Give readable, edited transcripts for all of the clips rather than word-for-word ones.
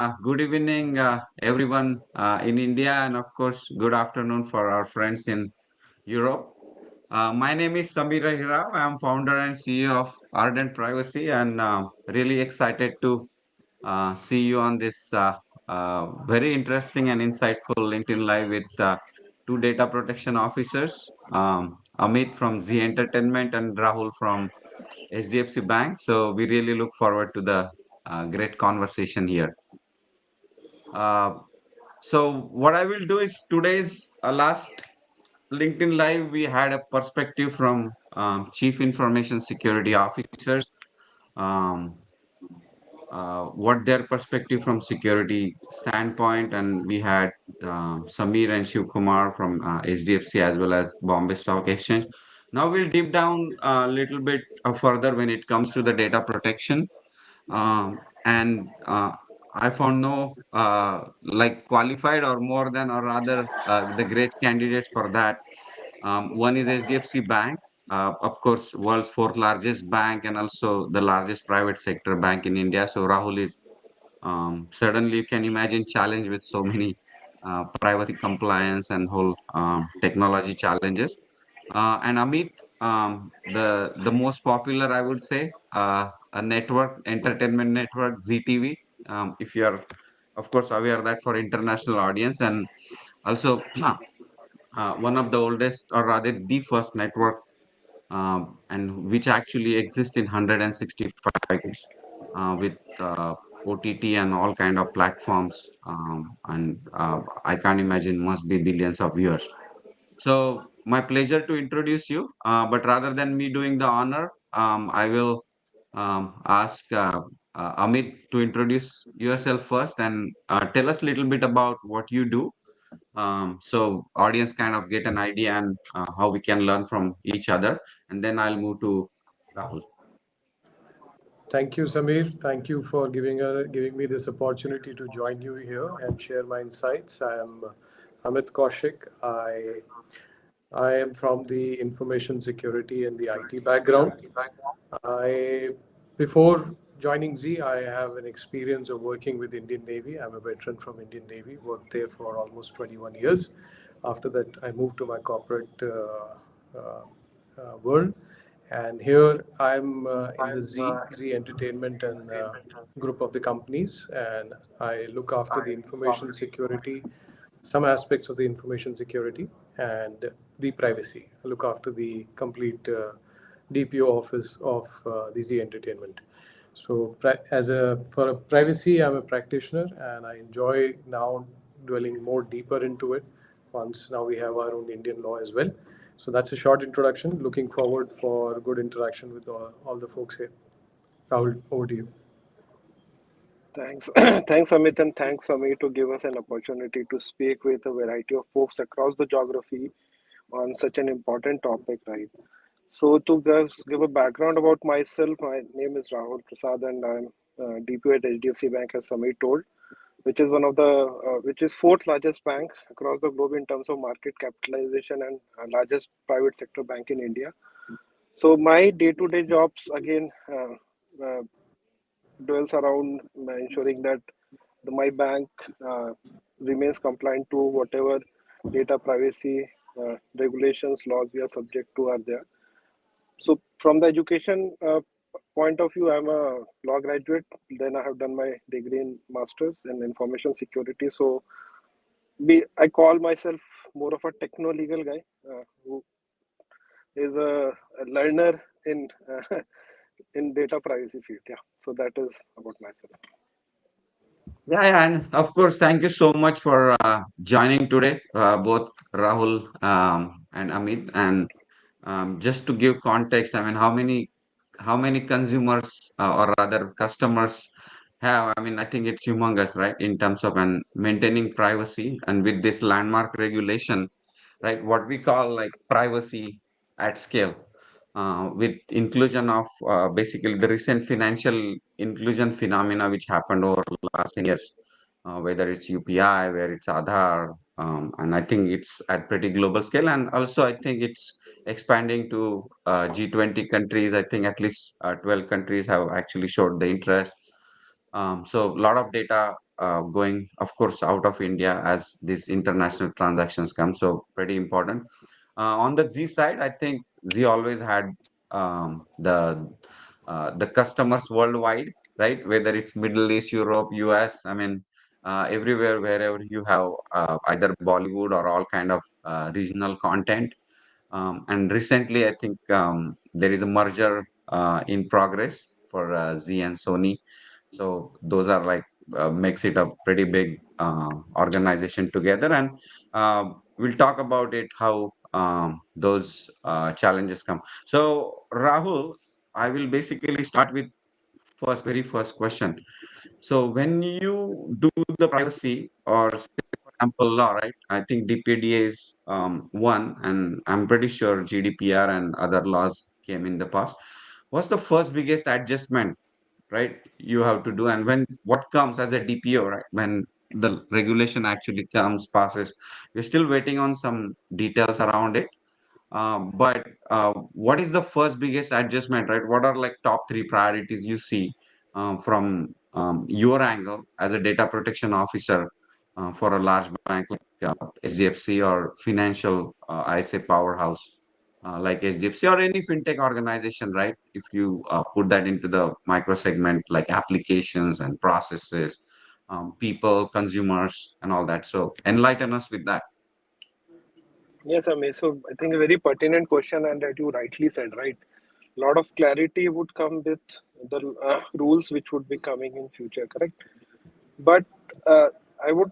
Good evening, everyone in India, and of course, good afternoon for our friends in Europe. My name is Samir Hira. I am founder and CEO of Ardent Privacy, and really excited to see you on this very interesting and insightful LinkedIn Live with two data protection officers, Amit from Z Entertainment and Rahul from HDFC Bank. So we really look forward to the great conversation here. Uh, So what I will do is today's last LinkedIn Live, we had a perspective from Chief Information Security Officers, um, what their perspective from security standpoint, and we had Samir and Shiv Kumar from HDFC as well as Bombay Stock Exchange. Now we'll deep down a little bit further when it comes to the data protection and I found no like qualified or more than or rather the great candidates for that. One is HDFC Bank, of course, world's fourth largest bank and also the largest private sector bank in India. So Rahul is suddenly you can imagine challenge with so many privacy compliance and whole technology challenges. And Amit, the most popular, I would say, a network, entertainment network, ZTV. If you are, of course, aware that for international audience, and also one of the oldest, or rather the first network, and which actually exists in 165 countries with OTT and all kind of platforms. And I can't imagine must be billions of viewers. So my pleasure to introduce you. But rather than me doing the honor, I will ask Amit to introduce yourself first and tell us a little bit about what you do. So audience kind of get an idea and how we can learn from each other. And then I'll move to Rahul. Thank you, Samir. Thank you for giving me this opportunity to join you here and share my insights. I am Amit Kaushik. I am from the information security and the IT background. I Before joining Z, I have an experience of working with Indian Navy. I'm a veteran from Indian Navy. Worked there for almost 21 years. After that, I moved to my corporate world, and here I'm in the Z Entertainment and group of the companies, and I look after the information security, some aspects of the information security, and the privacy. I look after the complete DPO office of the Z Entertainment. So, as a for a privacy, I'm a practitioner, and I enjoy now dwelling more deeper into it. Once now we have our own Indian law as well. So that's a short introduction. Looking forward for good interaction with all the folks here. Rahul, over to you. Thanks, thanks, Amit, and thanks, Amit, to give us an opportunity to speak with a variety of folks across the geography on such an important topic, right? So, to give a background about myself, my name is Rahul Prasad, and I'm DPO at HDFC Bank, as Samir told, which is one of the which is fourth largest bank across the globe in terms of market capitalization and largest private sector bank in India. So, my day-to-day jobs again dwells around ensuring that my bank uh, remains compliant to whatever data privacy regulations laws we are subject to are there. So from the education point of view, I'm a law graduate. Then I have done my degree in masters in information security. So I call myself more of a techno legal guy who is a learner in in data privacy field. Yeah, so that is about myself. Yeah, and of course, thank you so much for joining today, both Rahul and Amit. And just to give context, I mean, how many consumers or rather customers have? I mean, I think it's humongous, right, in terms of and maintaining privacy and with this landmark regulation, right? What we call like privacy at scale, with inclusion of basically the recent financial inclusion phenomena which happened over the last 10 years, whether it's UPI, where it's Aadhaar, and I think it's at pretty global scale, and also I think it's expanding to G20 countries. I think at least 12 countries have actually showed the interest. So a lot of data going, of course, out of India as these international transactions come. So pretty important. On the Z side, I think Z always had the customers worldwide, right? Whether it's Middle East, Europe, US, I mean, everywhere, wherever you have either Bollywood or all kind of regional content. And recently, I think there is a merger in progress for Z and Sony. So those are like makes it a pretty big organization together, and we'll talk about it how those challenges come. So Rahul, I will basically start with very first question. So when you do the privacy or say, for example, law, right? I think DPDA is one, and I'm pretty sure GDPR and other laws came in the past. What's the first biggest adjustment, right? You have to do, and when what comes as a DPO, right? When the regulation actually comes, passes, we're still waiting on some details around it. But what is the first biggest adjustment, right? What are like top three priorities you see from your angle as a data protection officer for a large bank like HDFC or financial, I say powerhouse like HDFC or any fintech organization, right? If you put that into the micro segment like applications and processes, people, consumers, and all that. So enlighten us with that. Yes, Ame. So I think a very pertinent question, and that you rightly said, right? A lot of clarity would come with the rules which would be coming in future, correct? But uh, I would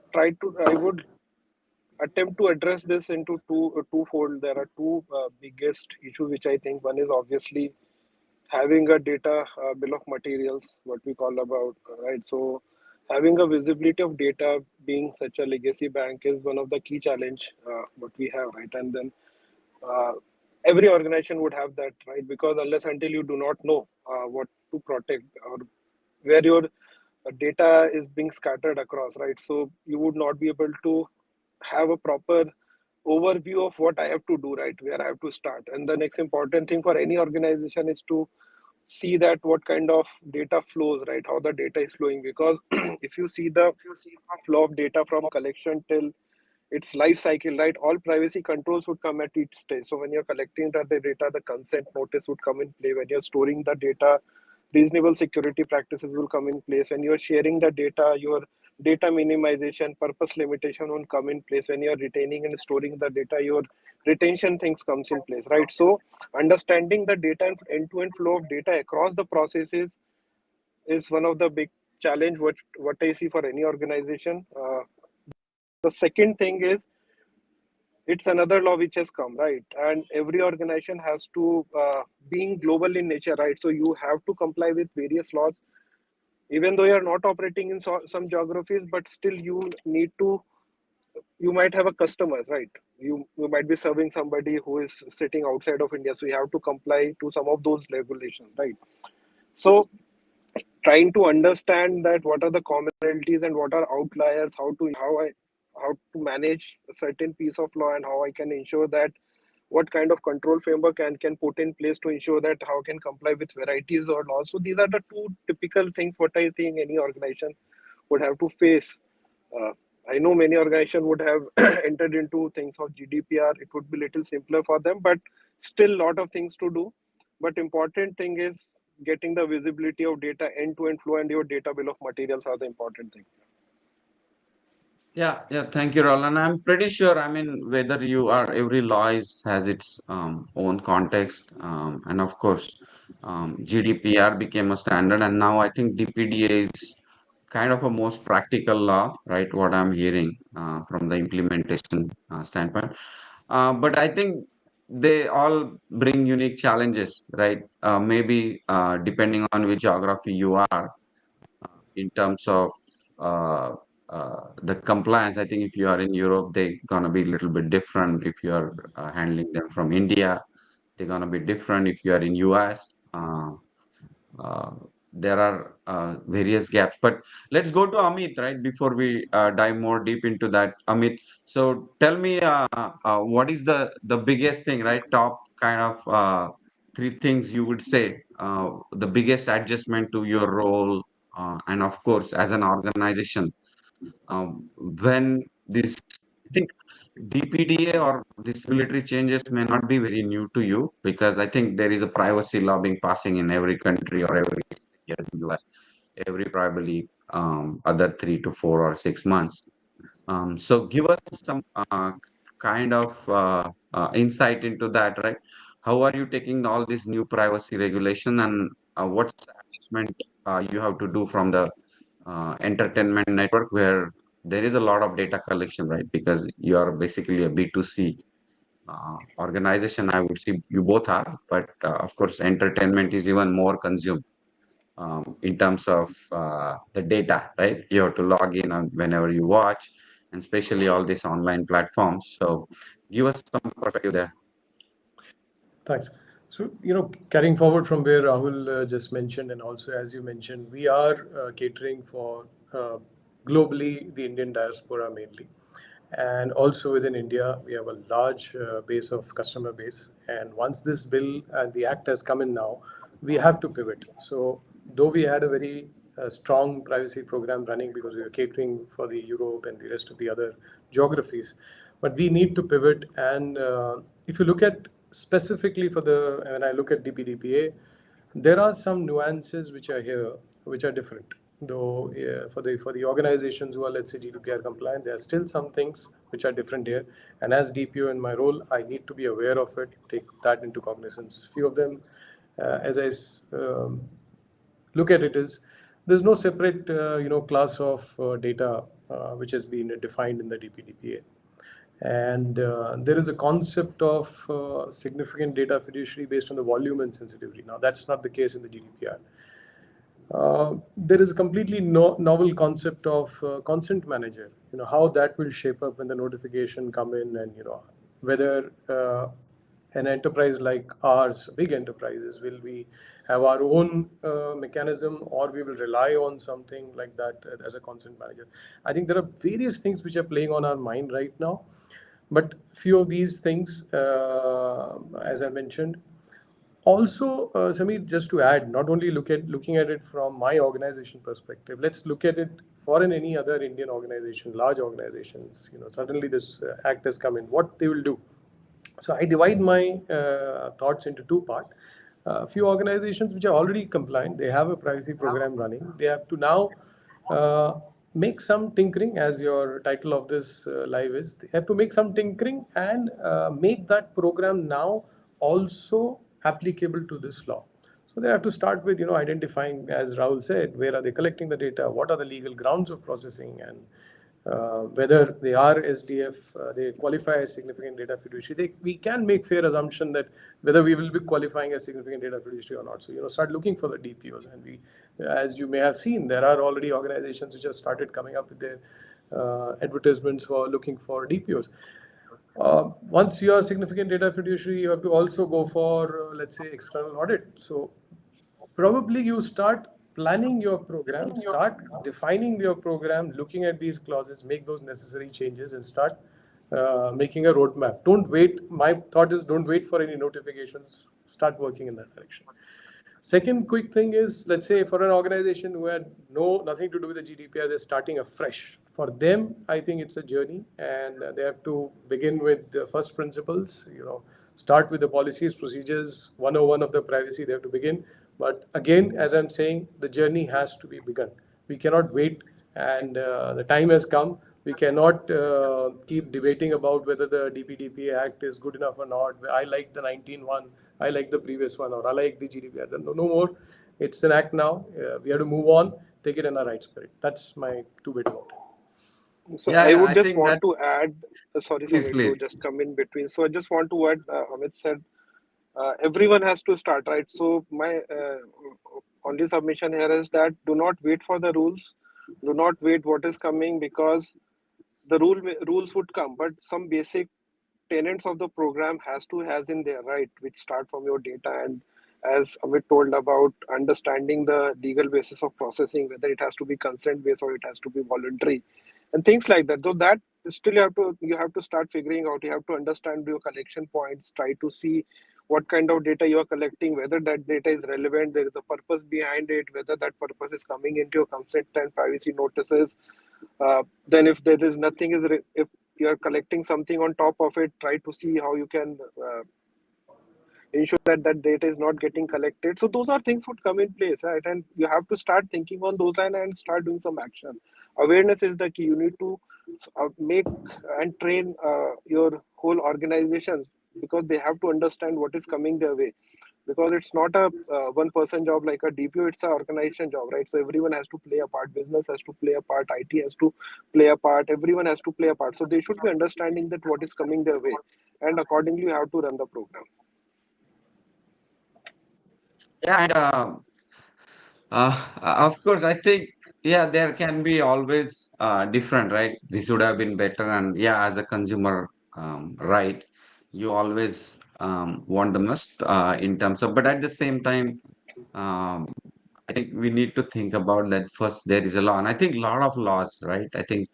attempt to address this into twofold. There are two biggest issues which I think one is obviously having a data bill of materials, what we call about, right? So having a visibility of data being such a legacy bank is one of the key challenge what we have, right? And then uh, every organization would have that, right? Because unless until you do not know what to protect or where your data is being scattered across, right? So you would not be able to have a proper overview of what I have to do, right? Where I have to start. And the next important thing for any organization is to see that what kind of data flows, right? How the data is flowing. Because if you see the flow of data from collection till its life cycle, right? All privacy controls would come at each stage. So when you're collecting the data, the consent notice would come in play. When you're storing the data, reasonable security practices will come in place. When you're sharing the data, your data minimization, purpose limitation will come in place. When you're retaining and storing the data, your retention things comes in place, right? So understanding the data and end-to-end flow of data across the processes is one of the big challenge what I see for any organization. The second thing is it's another law which has come, right? And every organization has to being global in nature, right? So you have to comply with various laws even though you're not operating in some geographies, but still you need to, you might have a customer, right? You might be serving somebody who is sitting outside of India, so you have to comply to some of those regulations, right? So trying to understand that what are the commonalities and what are outliers, how to manage a certain piece of law and how I can ensure that what kind of control framework can put in place to ensure that how can comply with varieties or laws. So these are the two typical things what I think any organization would have to face. Uh, I know many organizations would have entered into things of GDPR. It would be little simpler for them, but still lot of things to do. But important thing is getting the visibility of data end to end flow, and your data bill of materials are the important thing. Yeah, yeah, thank you, Roland. I'm pretty sure, I mean, whether you are, every law has its own context. And of course, GDPR became a standard, and now I think DPDA is kind of a most practical law, right? What I'm hearing from the implementation standpoint. But I think they all bring unique challenges, right? Maybe depending on which geography you are in terms of the compliance. I think if you are in Europe, they're gonna be a little bit different. If you are handling them from India, they're gonna be different. If you are in US, uh, there are various gaps. But let's go to Amit, right? Before we dive more deep into that, Amit. So tell me, what is the biggest thing, right? Top kind of three things you would say, the biggest adjustment to your role, and of course, as an organization. when this, I think DPDA or these regulatory changes may not be very new to you, because I think there is a privacy lobbying passing in every country or every state here in the US every probably other 3 to 4 or 6 months. So give us some kind of insight into that, right? How are you taking all this new privacy regulation, and what's the adjustment you have to do from the entertainment network, where there is a lot of data collection, right? Because you are basically a B2C organization, I would say you both are, but of course, entertainment is even more consumed in terms of the data, right? You have to log in on whenever you watch, and especially all these online platforms. So give us some perspective there. Thanks. So, carrying forward from where Rahul just mentioned, and also as you mentioned, we are catering for globally the Indian diaspora mainly. And also within India, we have a large base of customer base. And once this bill and the act has come in now, we have to pivot. So, though we had a very strong privacy program running because we were catering for the Europe and the rest of the other geographies, but we need to pivot. And if you look at specifically for the, when I look at DPDPA, there are some nuances which are here, which are different. Though for the organizations who are, let's say, GDPR compliant, there are still some things which are different here. And as DPO in my role, I need to be aware of it, take that into cognizance. Few of them, as I look at it, is there's no separate class of data which has been defined in the DPDPA. And there is a concept of significant data fiduciary based on the volume and sensitivity. Now, that's not the case in the GDPR. There is a completely novel concept of consent manager. How that will shape up when the notification come in, and whether an enterprise like ours, big enterprises, will we have our own mechanism, or we will rely on something like that as a consent manager. I think there are various things which are playing on our mind right now, but few of these things, as I mentioned. Also, Samir, just to add, not only looking at it from my organization perspective, let's look at it for any other Indian organization, large organizations. Suddenly this act has come in. What they will do? So I divide my thoughts into two parts. A few organizations which are already compliant, they have a privacy program running. They have to now make some tinkering, as your title of this live is. They have to make some tinkering and make that program now also applicable to this law. So they have to start with, identifying, as Rahul said, where are they collecting the data, what are the legal grounds of processing, and whether they are SDF, they qualify as significant data fiduciary. We can make fair assumption that whether we will be qualifying as significant data fiduciary or not. So, start looking for the DPOs. And we, as you may have seen, there are already organizations which have started coming up with their advertisements for looking for DPOs. Once you are significant data fiduciary, you have to also go for, let's say, external audit. So probably you start planning your program, start defining your program, looking at these clauses, make those necessary changes, and start making a roadmap. Don't wait. My thought is, don't wait for any notifications. Start working in that direction. Second quick thing is, let's say for an organization who had nothing to do with the GDPR, they're starting afresh. For them, I think it's a journey, and they have to begin with the first principles. Start with the policies, procedures, 101 of the privacy. They have to begin. But again, as I'm saying, the journey has to be begun. We cannot wait, and the time has come. We cannot keep debating about whether the DPDPA Act is good enough or not. I like the 19-1, I like the previous one, or I like the GDPR. No more. It's an act now. We have to move on, take it in a right spirit. That's my two-bit about it. So Yeah, I yeah, would I just think want that. to add, sorry, Please, Samir, to please. just come in between. So I just want to add, Amit said, everyone has to start, right? So my only submission here is that do not wait for the rules. Do not wait what is coming, because the rules would come, but some basic tenets of the program has in there, right, which start from your data. And as Amit told about understanding the legal basis of processing, whether it has to be consent based or it has to be voluntary, and things like that. So that still you have to start figuring out. You have to understand your collection points, try to see what kind of data you are collecting, whether that data is relevant, there is a purpose behind it, whether that purpose is coming into your consent and privacy notices. Then if there is nothing, if you are collecting something on top of it, try to see how you can ensure that that data is not getting collected. So those are things would come in place, right? And you have to start thinking on those and start doing some action. Awareness is the key. You need to make and train your whole organization, because they have to understand what is coming their way, because it's not a one person job like a DPO, it's an organization job, right? So everyone has to play a part, business has to play a part, IT has to play a part, everyone has to play a part. So they should be understanding that what is coming their way, and accordingly you have to run the program. Yeah, and of course, I think, yeah, there can be always different, right? This would have been better, and yeah, as a consumer, right, you always want the most in terms of, but at the same time, um, I think we need to think about that first. There is a law, and I think a lot of laws, right? I think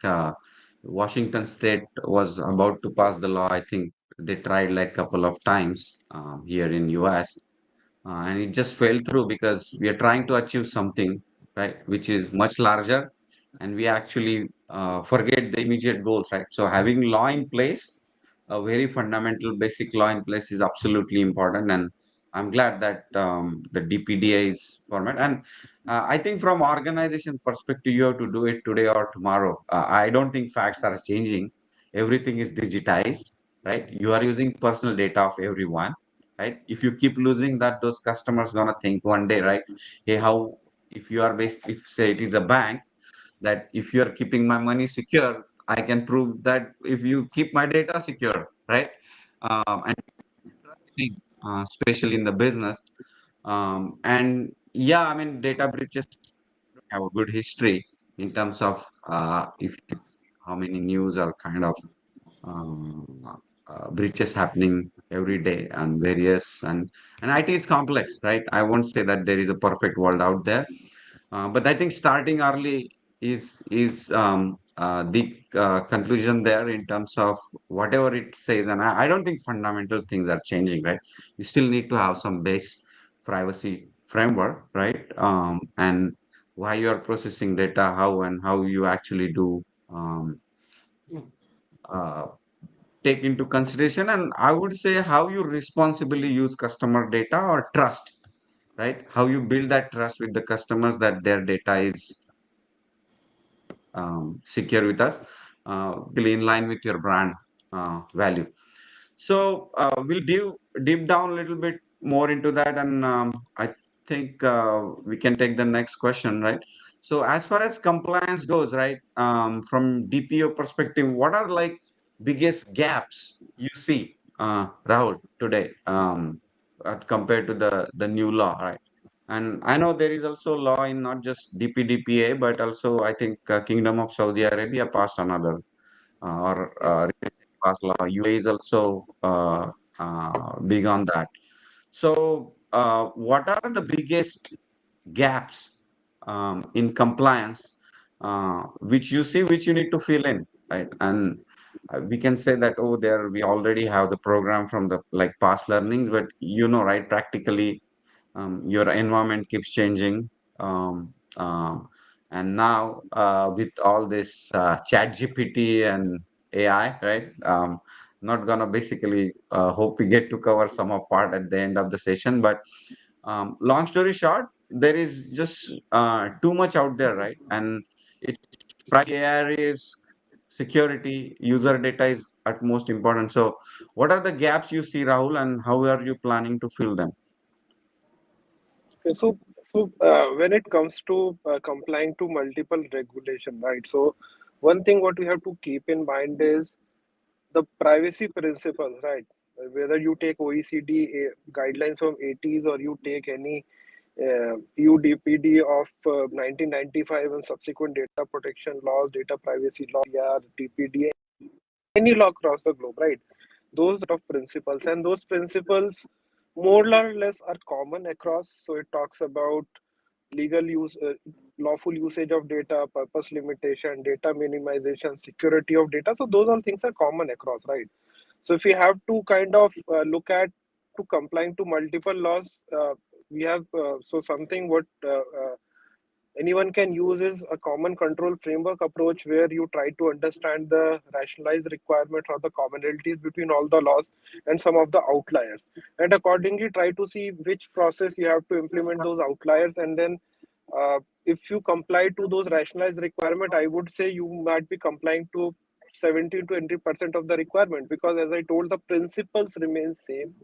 Washington State was about to pass the law. I think they tried like a couple of times here in US, and it just fell through because we are trying to achieve something, right, which is much larger, and we actually forget the immediate goals, right? So having law in place, a very fundamental basic law in place, is absolutely important, and I'm glad that the DPDA is format. And I think from organization perspective, you have to do it today or tomorrow. I don't think facts are changing. Everything is digitized, right? You are using personal data of everyone, right? If you keep losing that, those customers gonna think one day, right? Hey, how, if you are based, if say it is a bank, that if you are keeping my money secure, I can prove that if you keep my data secure, right? And especially in the business. And yeah, I mean, data breaches have a good history in terms of if you see how many news are kind of um, breaches happening every day and various, and IT is complex, right? I won't say that there is a perfect world out there, but I think starting early is the conclusion there in terms of whatever it says, and I don't think fundamental things are changing, right? You still need to have some base privacy framework, right? And why you are processing data, how and how you actually do um, uh, take into consideration, and I would say how you responsibly use customer data or trust, right? How you build that trust with the customers that their data is secure with us, in line with your brand value. So we'll deep down a little bit more into that, and I think we can take the next question, right? So as far as compliance goes, right, from DPO perspective, what are like biggest gaps you see, Rahul, today, compared to the new law, right? And I know there is also law in not just DPDPA, but also I think Kingdom of Saudi Arabia passed another or Yeah. recently passed law. UAE is also big on that. So, what are the biggest gaps in compliance, which you see, which you need to fill in, right? And we can say that, oh, there we already have the program from the like past learnings, but right, practically your environment keeps changing, and now with all this chat GPT and AI, right? Not gonna basically hope we get to cover some of part at the end of the session, but long story short, there is just too much out there, right? And it's privacy, AI is security, user data is at most important. So what are the gaps you see, Rahul, and how are you planning to fill them? Okay, so when it comes to complying to multiple regulation, right? So one thing what we have to keep in mind is the privacy principles, right? Whether you take OECD guidelines from 80s, or you take any UDPD of 1995 and subsequent data protection laws, data privacy law, yeah, TPD, any law across the globe, right? Those set of principles, and those principles more or less are common across. So it talks about legal use, lawful usage of data, purpose limitation, data minimization, security of data. So those all things are common across, right? So if we have to kind of look at to complying to multiple laws, we have so something what anyone can use is a common control framework approach, where you try to understand the rationalized requirements or the commonalities between all the laws and some of the outliers, and accordingly try to see which process you have to implement those outliers. And then if you comply to those rationalized requirement, I would say you might be complying to 70 to 80% of the requirement, because as I told, the principles remain same.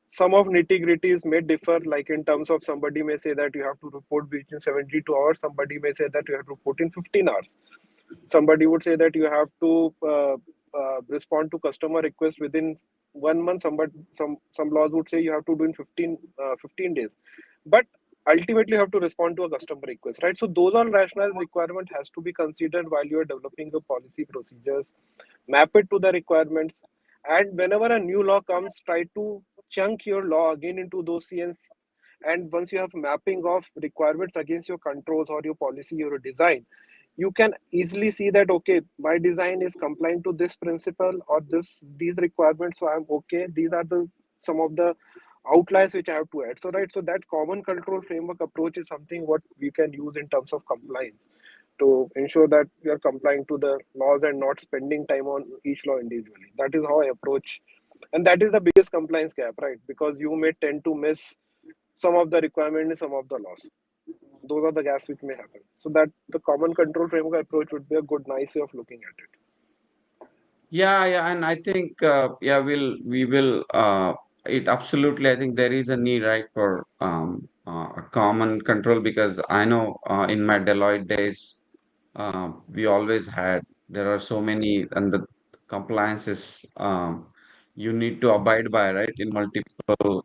Some of nitty gritties may differ, like in terms of somebody may say that you have to report within 72 hours, somebody may say that you have to report in 15 hours, somebody would say that you have to respond to customer request within 1 month, some laws would say you have to do in 15 days, but ultimately you have to respond to a customer request, right? So those all rationalized requirement has to be considered while you are developing the policy procedures, map it to the requirements, and whenever a new law comes, try to chunk your law again into those CNs. And once you have mapping of requirements against your controls or your policy, your design, you can easily see that, okay, my design is complying to this principle or these requirements, so I'm okay. These are the some of the outliers which I have to add. So right, so that common control framework approach is something what we can use in terms of compliance to ensure that we are complying to the laws and not spending time on each law individually. That is how I approach, and that is the biggest compliance gap, right? Because you may tend to miss some of the requirement in some of the laws. Those are the gaps which may happen. So that the common control framework approach would be a good, nice way of looking at it. Yeah, yeah, and I think yeah, we will it absolutely. I think there is a need, right, for a common control, because I know in my Deloitte days we always had, there are so many, and the compliances you need to abide by, right, in multiple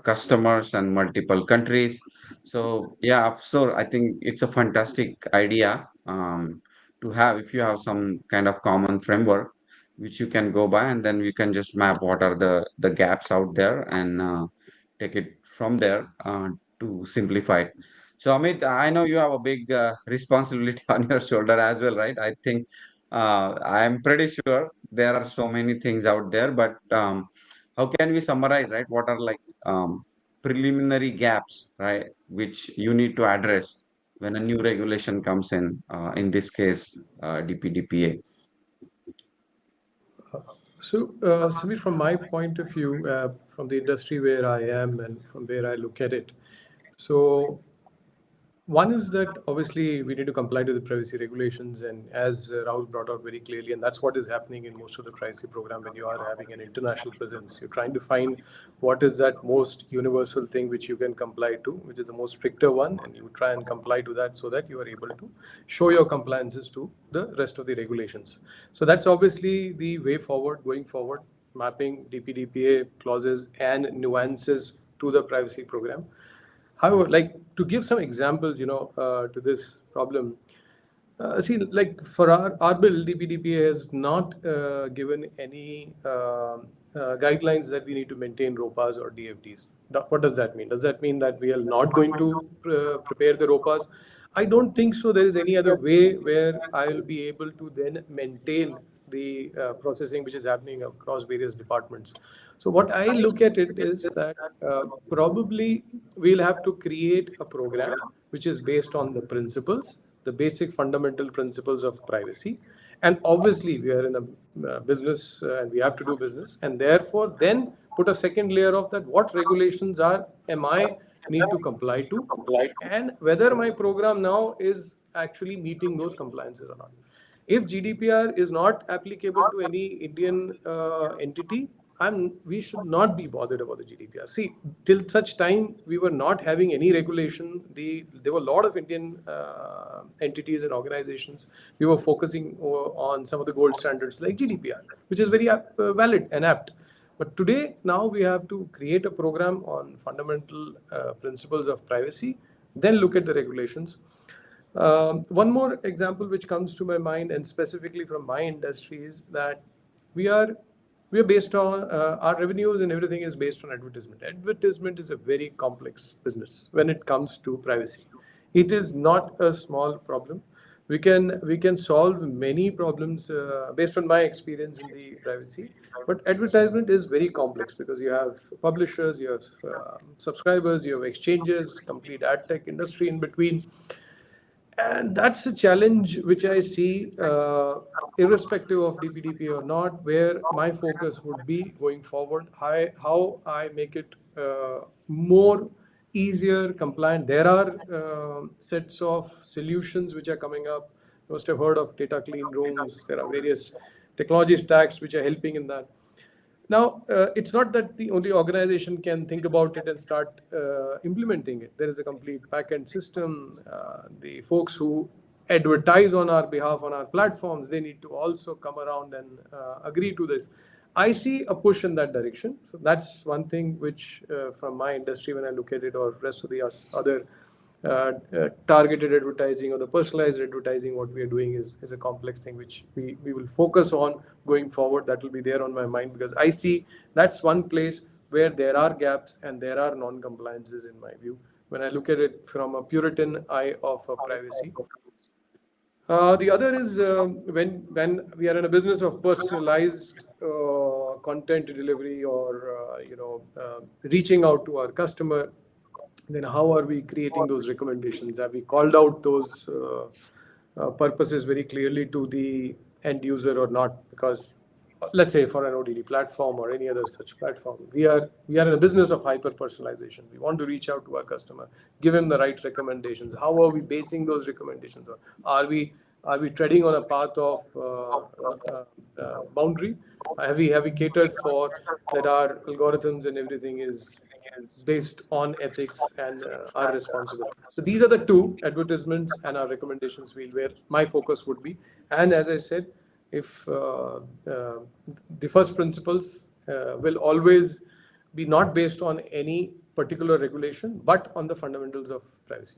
customers and multiple countries. So yeah, so I think it's a fantastic idea to have, if you have some kind of common framework which you can go by, and then we can just map what are the gaps out there, and take it from there to simplify it. So Amit, I know you have a big responsibility on your shoulder as well, right? I think I am pretty sure there are so many things out there, but how can we summarize, right? What are like preliminary gaps, right, which you need to address when a new regulation comes in this case, DPDPA? So, Samir, from my point of view, from the industry where I am and from where I look at it, so one is that obviously we need to comply to the privacy regulations, and as Rahul brought out very clearly, and that's what is happening in most of the privacy program. When you are having an international presence, you're trying to find what is that most universal thing which you can comply to, which is the most stricter one, and you try and comply to that so that you are able to show your compliances to the rest of the regulations. So that's obviously the way forward, going forward, mapping DPDPA clauses and nuances to the privacy program. However, like to give some examples, to this problem. See, like for our bill, DPDPA has not given any guidelines that we need to maintain ROPAs or DFDs. What does that mean? Does that mean that we are not going to prepare the ROPAs? I don't think so. There is any other way where I will be able to then maintain the processing which is happening across various departments. So what I look at it is that probably we'll have to create a program which is based on the principles, the basic fundamental principles of privacy. And obviously, we are in a business and we have to do business, and therefore, then put a second layer of that: what regulations are am I need to comply to, and whether my program now is actually meeting those compliances or not. If GDPR is not applicable to any Indian entity, we should not be bothered about the GDPR. See, till such time we were not having any regulation, there were a lot of Indian entities and organizations. We were focusing on some of the gold standards like GDPR, which is very valid and apt. But today, now we have to create a program on fundamental principles of privacy, then look at the regulations. One more example which comes to my mind, and specifically from my industry, is that we are we are based on our revenues and everything is based on advertisement. Advertisement is a very complex business when it comes to privacy. It is not a small problem we can solve many problems based on my experience in the privacy. But advertisement is very complex because you have publishers, you have subscribers, you have exchanges, complete ad tech industry in between. And that's a challenge which I see, irrespective of DPDP or not, where my focus would be going forward. How I make it more easier, compliant. There are sets of solutions which are coming up. You must have heard of data clean rooms. There are various technology stacks which are helping in that. Now, it's not that the only organization can think about it and start implementing it. There is a complete backend system. The folks who advertise on our behalf on our platforms, they need to also come around and agree to this. I see a push in that direction. So that's one thing which, from my industry, when I look at it, or rest of the other targeted advertising or the personalized advertising, what we are doing is a complex thing which we will focus on going forward. That will be there on my mind because I see that's one place where there are gaps and there are non-compliances in my view when I look at it from a Puritan eye of privacy. The other is when we are in a business of personalized content delivery or reaching out to our customer, then how are we creating those recommendations? Have we called out those purposes very clearly to the end user or not? Because let's say for an OTT platform or any other such platform, we are in a business of hyper personalization. We want to reach out to our customer, give him the right recommendations. How are we basing those recommendations on? Are we treading on a path of boundary? Have we catered for that our algorithms and everything is based on ethics and are responsible? So these are the two, advertisements and our recommendations wheel, where my focus would be. And as I said, if the first principles will always be not based on any particular regulation, but on the fundamentals of privacy.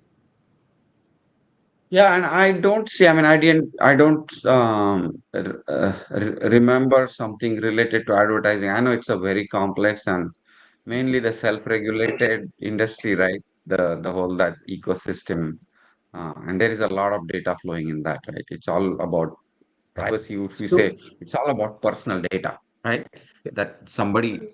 Yeah, and I don't see, I mean, I don't remember something related to advertising. I know it's a very complex and mainly the self-regulated industry, right? The whole that ecosystem, and there is a lot of data flowing in that, right? It's all about privacy, if we say So, it's all about personal data, right? That somebody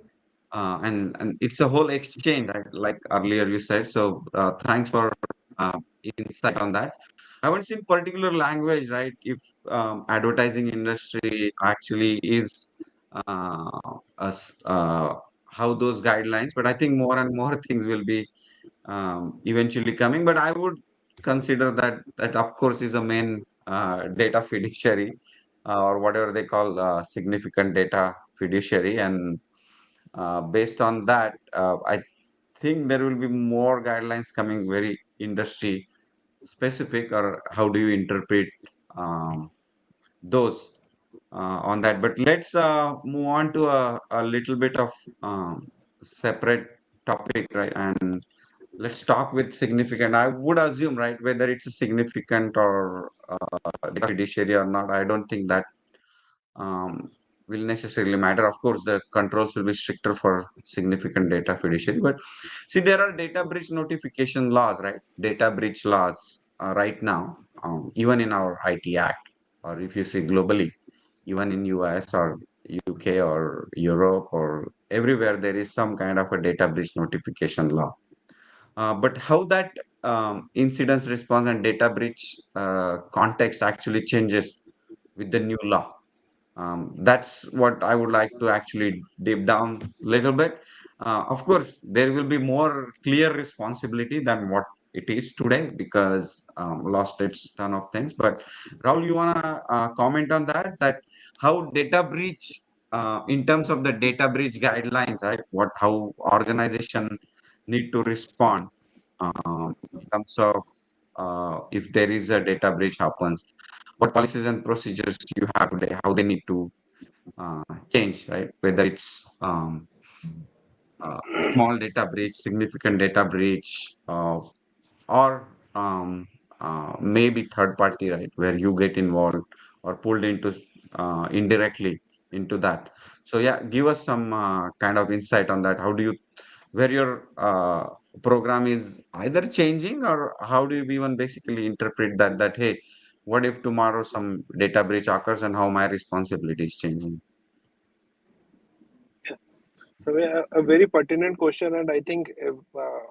and it's a whole exchange, right? Like earlier you said. So thanks for uh, insight on that. I haven't seen particular language, right? If advertising industry actually is uh, us how those guidelines, but I think more and more things will be eventually coming. But I would consider that of course is a main data fiduciary or whatever they call significant data fiduciary, and based on that, I think there will be more guidelines coming, very industry specific, or how do you interpret um, those on that. But let's move on to a little bit of separate topic, right? And let's talk with significant. I would assume, right, whether it's a significant or data fiduciary or not, I don't think that um, will necessarily matter. Of course, the controls will be stricter for significant data fiduciary. But see, there are data breach notification laws, right? Data breach laws right now, even in our IT Act, or if you see globally, even in US or UK or Europe or everywhere, there is some kind of a data breach notification law. But how that incidence response and data breach context actually changes with the new law, that's what I would like to actually deep down a little bit. Of course, there will be more clear responsibility than what it is today because lost its ton of things. But Rahul, you wanna comment on that? That how data breach, in terms of the data breach guidelines, right? What how organization need to respond in terms of if there is a data breach happens, what policies and procedures you have today, how they need to change, right? Whether it's small data breach, significant data breach, or maybe third party, right, where you get involved or pulled into indirectly into that. So yeah, give us some kind of insight on that. How do you, where your program is either changing, or how do you even basically interpret that hey, what if tomorrow some data breach occurs and how my responsibility is changing? So a very pertinent question, and I think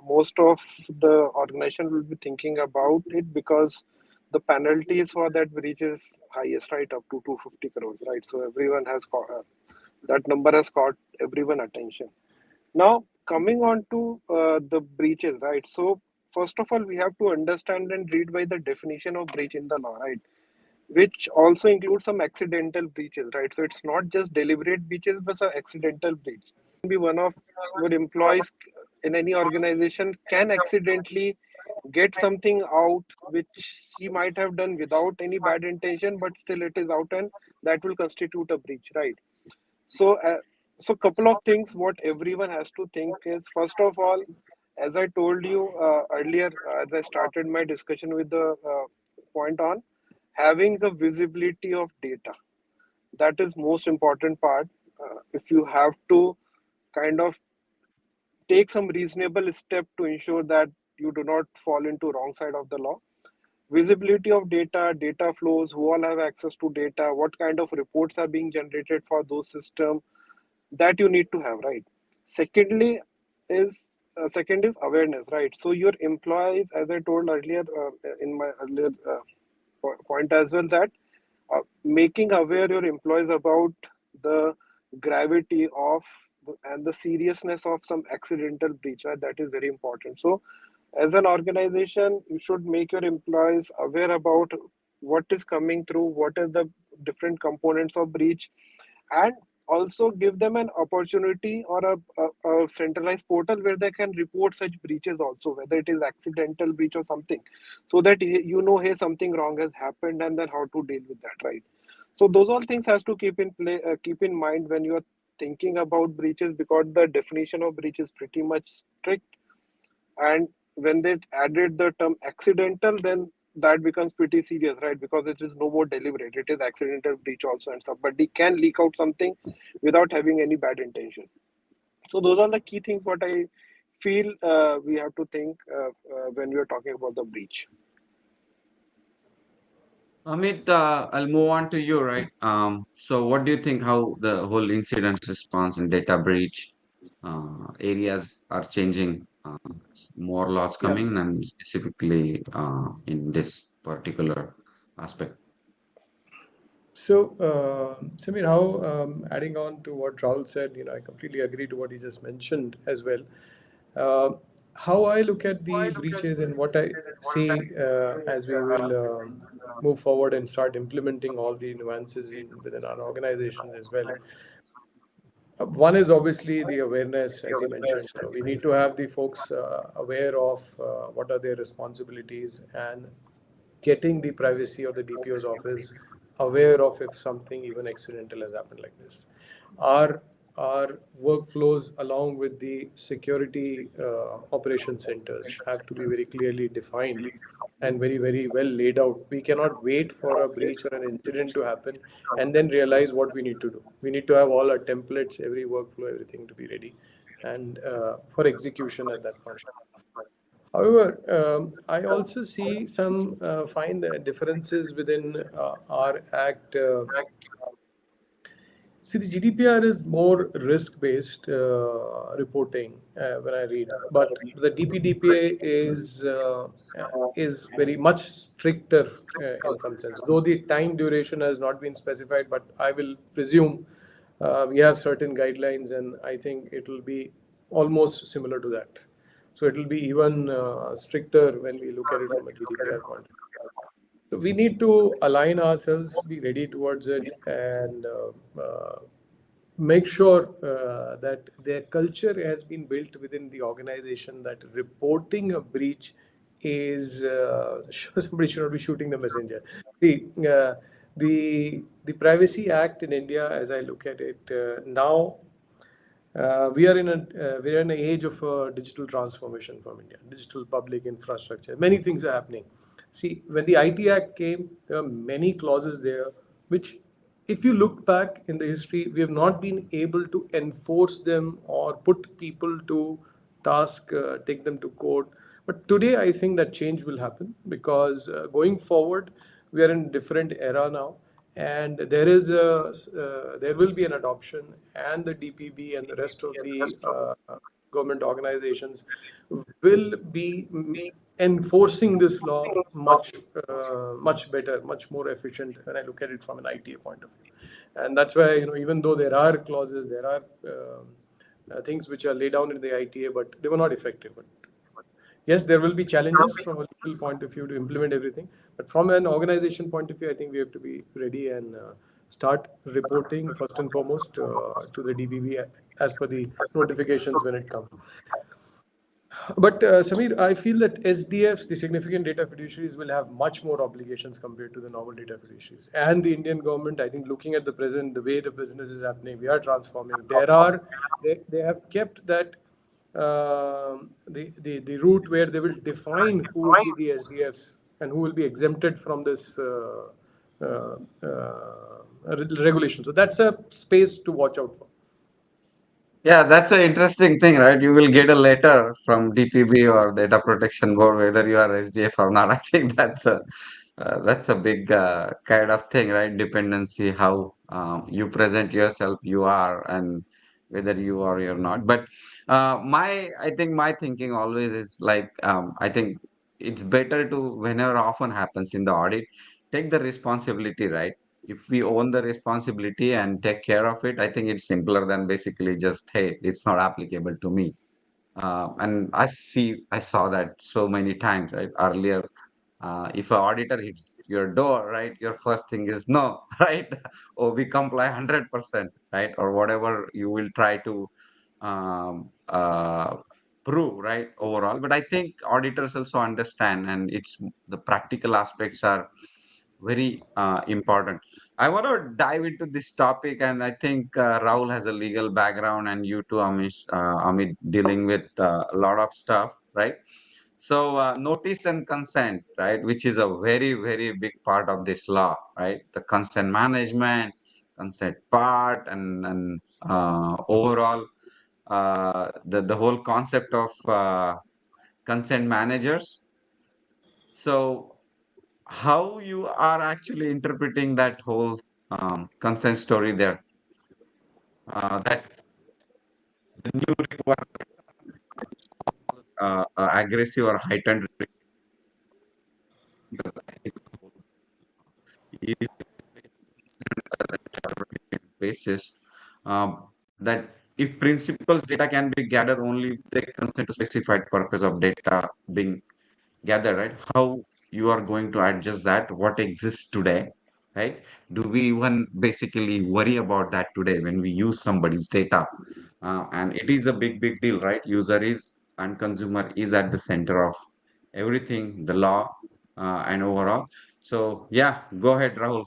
most of the organization will be thinking about it because the penalties for that breach is highest, right, up to 250 crores, right? So everyone has caught, that number has caught everyone attention. Now coming on to the breaches, right? So first of all, we have to understand and read by the definition of breach in the law, right? Which also includes some accidental breaches, right? So it's not just deliberate breaches, but an accidental breach. Be one of your employees in any organization can accidentally get something out which he might have done without any bad intention, but still it is out, and that will constitute a breach, right? So, so couple of things what everyone has to think is, first of all, as I told you earlier, as I started my discussion with the point on having the visibility of data, that is most important part. If you have to kind of take some reasonable step to ensure that you do not fall into wrong side of the law, visibility of data, data flows, who all have access to data, what kind of reports are being generated for those systems, that you need to have, right? Secondly is second is awareness, right? So your employees, as I told earlier in my earlier point as well, that making aware your employees about the gravity of and the seriousness of some accidental breach, right? That is very important. So as an organization, you should make your employees aware about what is coming through, what are the different components of breach, and also give them an opportunity or a centralized portal where they can report such breaches also, whether it is accidental breach or something, so that you know, hey, something wrong has happened, and then how to deal with that, right? So those all things has to keep in play, keep in mind when you are thinking about breaches, because the definition of breach is pretty much strict. And when they added the term accidental, then that becomes pretty serious, right? Because it is no more deliberate, it is accidental breach also, and somebody can leak out something without having any bad intention. So those are the key things what I feel we have to think when we are talking about the breach. Amit, I'll move on to you, right? So what do you think how the whole incident response and data breach areas are changing? More laws Yeah. coming and specifically in this particular aspect. So, Samir, how adding on to what Rahul said, I completely agree to what he just mentioned as well. Uh, how I look at the breaches and what I see as we will move forward and start implementing all the nuances within our organizations as well. One is obviously the awareness, as you mentioned. We need to have the folks aware of what are their responsibilities, and getting the privacy of the DPO's office aware of if something even accidental has happened like this. Our our workflows along with the security operation centers have to be very clearly defined and very, very well laid out. We cannot wait for a breach or an incident to happen and then realize what we need to do. We need to have all our templates, every workflow, everything to be ready and for execution at that point. However, I also see some find differences within our act. See, the GDPR is more risk-based reporting when I read, but the DPDPA is very much stricter in some sense. Though the time duration has not been specified, but I will presume we have certain guidelines, and I think it will be almost similar to that. So it will be even stricter when we look at it from a GDPR point. So we need to align ourselves, be ready towards it, and make sure that their culture has been built within the organization that reporting a breach is somebody should not be shooting the messenger. The Privacy Act in India, as I look at it now, we are in an age of digital transformation from India, digital public infrastructure. Many things are happening. See, when the IT Act came, there are many clauses there which, if you look back in the history, we have not been able to enforce them or put people to task, take them to court. But today, I think that change will happen because going forward, we are in different era now, and there will be an adoption, and the DPB and the rest of the government organizations will be enforcing this law much better, much more efficient when I look at it from an ITA point of view. And that's why, even though there are clauses, there are things which are laid down in the ITA, but they were not effective. But yes, there will be challenges from a legal point of view to implement everything. But from an organization point of view, I think we have to be ready and start reporting first and foremost to the DBB as per the notifications when it comes. But Samir, I feel that SDFs, the significant data fiduciaries, will have much more obligations compared to the normal data fiduciaries. And the Indian government, I think, looking at the present, the way the business is happening, we are transforming. They have kept that the route where they will define who will be the SDFs and who will be exempted from this regulation. So that's a space to watch out for. Yeah, that's an interesting thing, right? You will get a letter from DPB or Data Protection Board whether you are SDF or not. I think that's a big kind of thing, right? Dependency, how you present yourself, you are, and whether you are or not. But I think my thinking always is like, I think it's better to, whenever often happens in the audit, take the responsibility, right? If we own the responsibility and take care of it, I think it's simpler than basically just, hey, it's not applicable to me. And I saw that so many times, right? Earlier, if an auditor hits your door, right, your first thing is no, right? Or we comply 100%, right? Or whatever you will try to um, uh, prove, right? Overall, but I think auditors also understand, and it's the practical aspects are very important. I want to dive into this topic, and I think Rahul has a legal background, and you too, Amit, dealing with a lot of stuff, right? So, notice and consent, right, which is a very, very big part of this law, right? The consent management, consent part, and overall, the whole concept of consent managers. So, how you are actually interpreting that whole consent story there, that the new requirement, aggressive or heightened basis, that if principals data can be gathered only if they consent to specified purpose of data being gather, right? How you are going to adjust that, what exists today, right? Do we even basically worry about that today when we use somebody's data? And it is a big deal, right? User is and consumer is at the center of everything, the law, and overall. So yeah, go ahead, Rahul.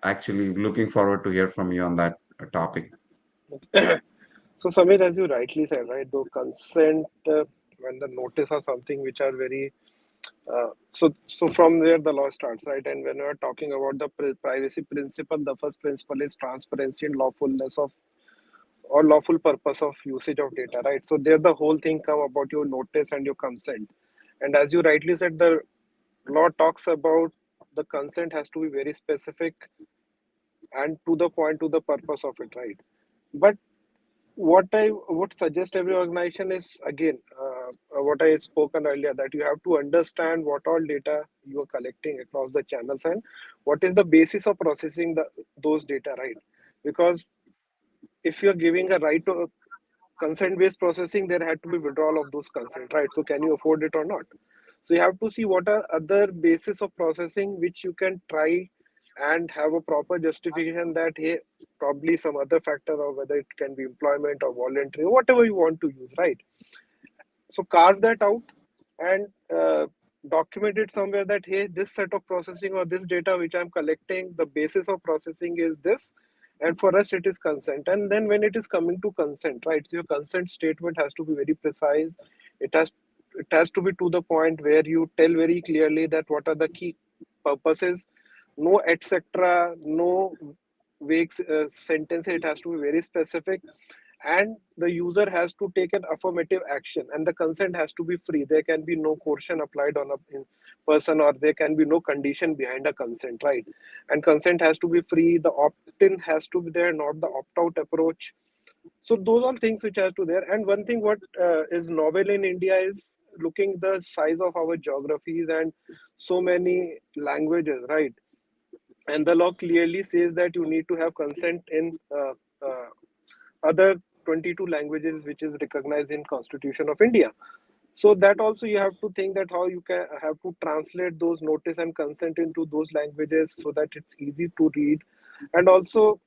Actually looking forward to hear from you on that topic. So, Samir, as you rightly said, right, though consent when the notice or something which are very so from there the law starts, right? And when we are talking about the privacy principle, the first principle is transparency and lawfulness of or lawful purpose of usage of data, right? So there the whole thing come about your notice and your consent. And as you rightly said, the law talks about the consent has to be very specific and to the point, to the purpose of it, right? But what I would suggest every organization is again what I spoken earlier, that you have to understand what all data you are collecting across the channels and what is the basis of processing those data, right? Because if you're giving a right to consent based processing, there had to be withdrawal of those consent, right? So can you afford it or not? So you have to see what are other basis of processing which you can try and have a proper justification that hey, probably some other factor, or whether it can be employment or voluntary or whatever you want to use, right? So carve that out and document it somewhere that hey, this set of processing or this data which I'm collecting, the basis of processing is this, and for us it is consent. And then when it is coming to consent, right, so your consent statement has to be very precise. It has it has to be to the point where you tell very clearly that what are the key purposes, no etc, no vague sentence. It has to be very specific. and the user has to take an affirmative action, and the consent has to be free. There can be no coercion applied on a person, or there can be no condition behind a consent, right? And consent has to be free. The opt-in has to be there, not the opt-out approach. So those are things which are to there. And one thing what is novel in India is looking the size of our geographies and so many languages, right? And the law clearly says that you need to have consent in other 22 languages which is recognized in Constitution of India. So that also you have to think that how you can have to translate those notice and consent into those languages so that it's easy to read. And also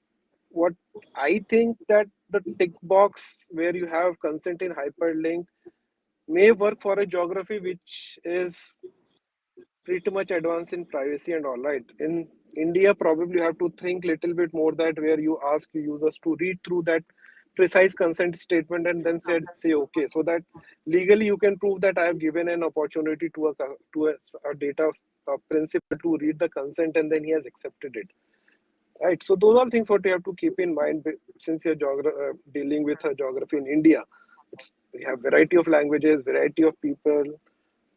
what I think that the tick box where you have consent in hyperlink may work for a geography which is pretty much advanced in privacy and all, right? In India, probably you have to think little bit more that where you ask users to read through that precise consent statement and then say okay, so that legally you can prove that I have given an opportunity to a data principal to read the consent and then he has accepted it. Right. So those are things what you have to keep in mind since you're dealing with a geography in India. We have variety of languages, variety of people,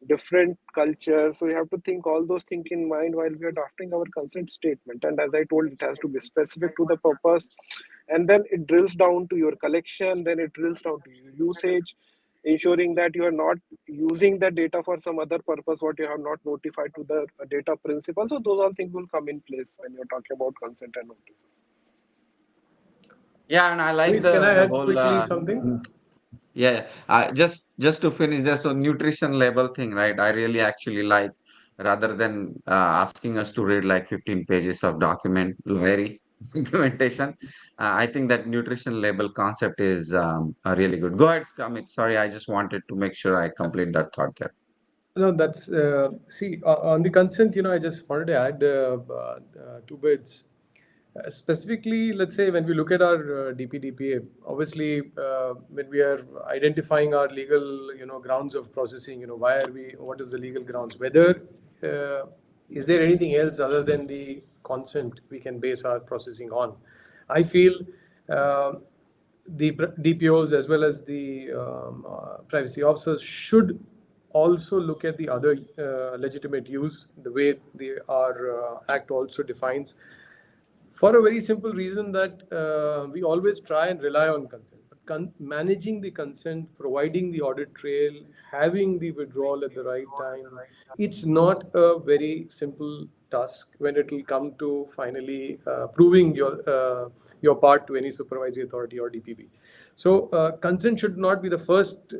different culture. So you have to think all those things in mind while we are drafting our consent statement. And as I told, it has to be specific to the purpose. And then it drills down to your collection, then it drills down to your usage, ensuring that you are not using the data for some other purpose what you have not notified to the data principal. So those all things will come in place when you're talking about consent and notices. Yeah, and I like Samir, can I the add whole quickly something? yeah, just to finish there, so nutrition label thing, right? I really actually like, rather than asking us to read like 15 pages of lawyery documentation, I think that nutrition label concept is really good. Go ahead, Kamit. Sorry, I just wanted to make sure I complete that thought there. No, that's see on the consent. I just wanted to add two bits. Specifically, let's say when we look at our DPDPA, obviously when we are identifying our legal, grounds of processing, why are we? What is the legal grounds? Whether is there anything else other than the consent we can base our processing on? I feel. The DPOs as well as the privacy officers should also look at the other legitimate use, the way our act also defines, for a very simple reason that we always try and rely on consent. But managing the consent, providing the audit trail, having the withdrawal at the right time, it's not a very simple task when it will come to finally proving your part to any supervisory authority or DPB. So consent should not be the first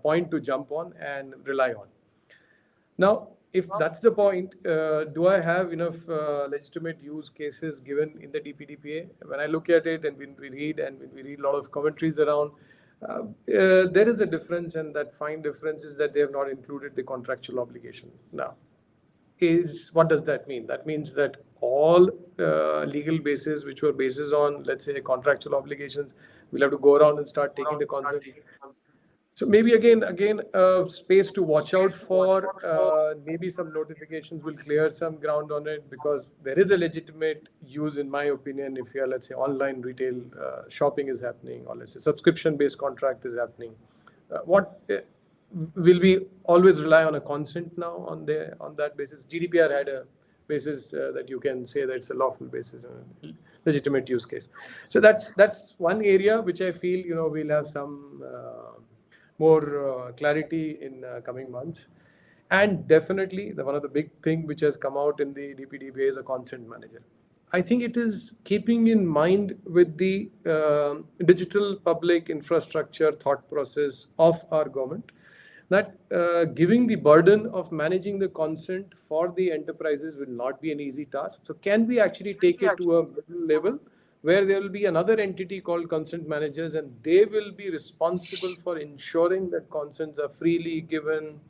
point to jump on and rely on. Now, if that's the point, do I have enough legitimate use cases given in the DPDPA? When I look at it and when we read a lot of commentaries around, there is a difference, and that fine difference is that they have not included the contractual obligation. Now, what does that mean? That means that all legal bases which were bases on, let's say, contractual obligations, we'll have to go around and start taking the consent. So maybe again, space to watch out for. Maybe some notifications will clear some ground on it, because there is a legitimate use, in my opinion, if you are, let's say, online retail shopping is happening, or let's say subscription-based contract is happening. What will we always rely on a consent now on that basis? GDPR had a basis that you can say that it's a lawful basis, a legitimate use case. So that's one area which I feel we'll have some more clarity in coming months. And definitely, one of the big thing which has come out in the DPDPA is a consent manager. I think it is keeping in mind with the digital public infrastructure thought process of our government, that giving the burden of managing the consent for the enterprises will not be an easy task. So can we actually take it to a middle level where there will be another entity called consent managers, and they will be responsible for ensuring that consents are freely given,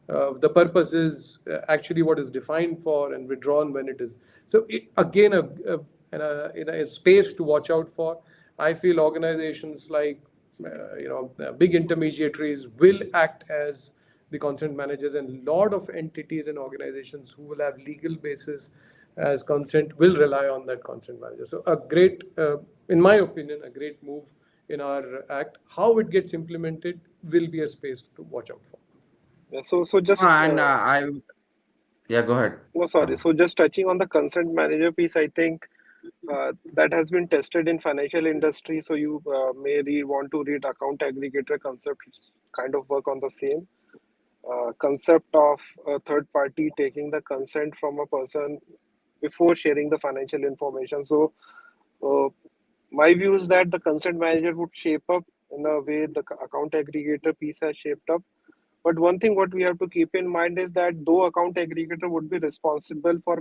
the purpose is actually what is defined for, and withdrawn when it is. So again, a space to watch out for. I feel organizations like big intermediaries will act as the consent managers, and lot of entities and organizations who will have legal basis as consent will rely on that consent manager. So a great, in my opinion, a great move in our act. How it gets implemented will be a space to watch out for. Yeah, so No, just and yeah, go ahead, no, sorry. Rahul. So just touching on the consent manager piece, I think that has been tested in financial industry. So you may want to read account aggregator concept. It's kind of work on the same concept of a third party taking the consent from a person before sharing the financial information. So uh, my view is that the consent manager would shape up in a way the account aggregator piece has shaped up. But one thing what we have to keep in mind is that though account aggregator would be responsible for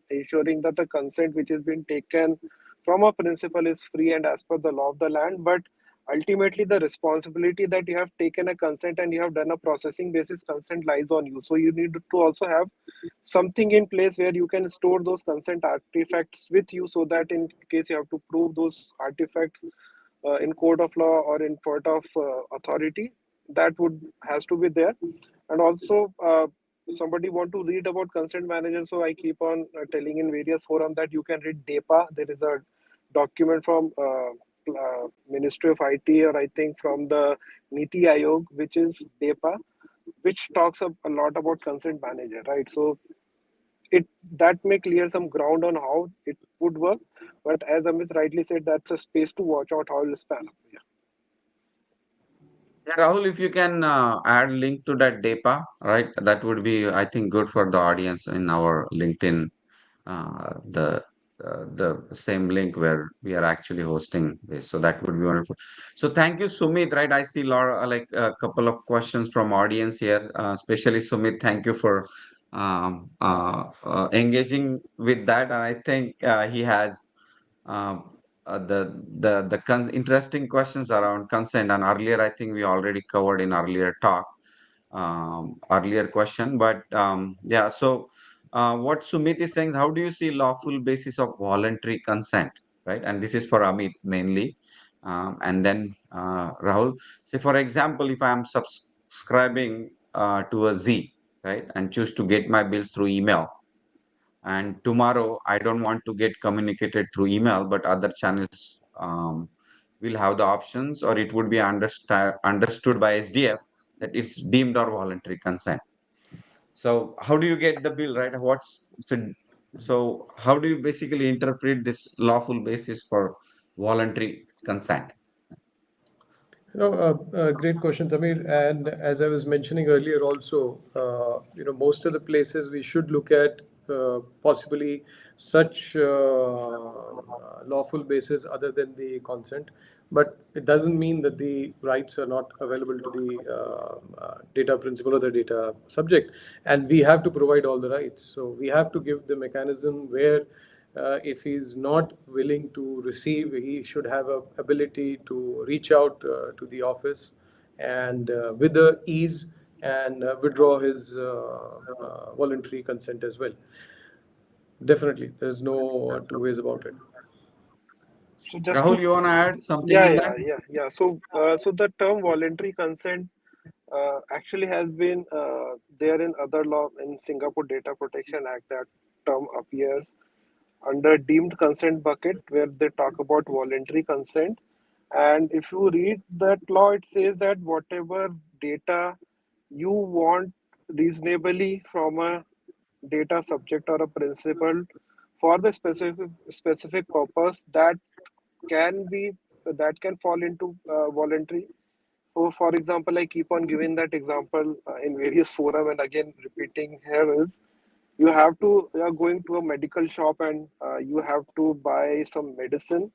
ensuring that the consent which has been taken from a principal is free and as per the law of the land, but ultimately the responsibility that you have taken a consent and you have done a processing basis consent lies on you. So you need to also have something in place where you can store those consent artifacts with you so that in case you have to prove those artifacts in court of law or in court of authority, that would has to be there. And also somebody want to read about consent manager, so I keep on telling in various forum that you can read DEPA. There is a document from Ministry of IT, or I think from the Niti Aayog, which is DEPA, which talks a lot about consent manager, right? So it that may clear some ground on how it would work. But as Amit rightly said, that's a space to watch out how it will span up. Yeah. Yeah, Rahul, if you can add link to that DEPA, right? That would be, I think, good for the audience in our LinkedIn, the same link where we are actually hosting this. So that would be wonderful. So thank you, Sumit. Right, I see Laura, like a couple of questions from audience here, especially Sumit. Thank you for engaging with that, and I think he has interesting questions around consent. And earlier, I think we already covered in earlier talk, earlier question. But yeah, so what Sumit is saying, how do you see lawful basis of voluntary consent, right? And this is for Amit mainly. And then Rahul, say for example, if I am subscribing to a Z, right, and choose to get my bills through email, and tomorrow I don't want to get communicated through email, but other channels will have the options, or it would be understood by SDF that it's deemed or voluntary consent. So how do you get the bill, right? So how do you basically interpret this lawful basis for voluntary consent? Great question, Samir. And as I was mentioning earlier, also, most of the places we should look at possibly such lawful basis other than the consent. But it doesn't mean that the rights are not available to the data principal or the data subject. And we have to provide all the rights. So we have to give the mechanism where if he's not willing to receive, he should have a ability to reach out to the office and with the ease and withdraw his voluntary consent as well. Definitely, there's no two ways about it. So just Rahul, to you want to add something yeah in yeah that? yeah yeah. So the term voluntary consent actually has been there in other law in Singapore Data Protection Act. That term appears under deemed consent bucket where they talk about voluntary consent. And if you read that law, it says that whatever data you want reasonably from a data subject or a principal for the specific purpose, can be that can fall into voluntary. So for example, I keep on giving that example in various forum, and again repeating here is you are going to a medical shop and you have to buy some medicine.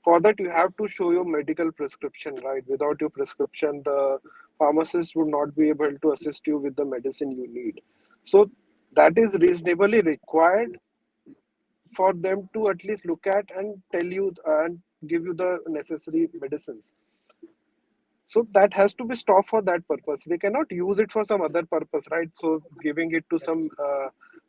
For that you have to show your medical prescription, right? Without your prescription, the pharmacist would not be able to assist you with the medicine you need. So that is reasonably required for them to at least look at and tell you and give you the necessary medicines. So that has to be stopped for that purpose. They cannot use it for some other purpose, right? So giving it to some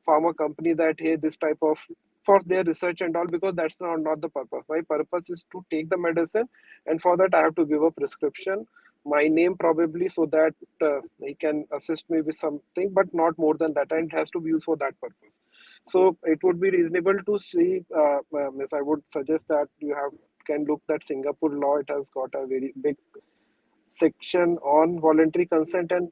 pharma company that hey, this type of for their research and all, because that's not the purpose. My purpose is to take the medicine, and for that I have to give a prescription, my name probably, so that he can assist me with something, but not more than that, and it has to be used for that purpose. So it would be reasonable to see. Miss, I would suggest that you have can look that Singapore law. It has got a very big section on voluntary consent, and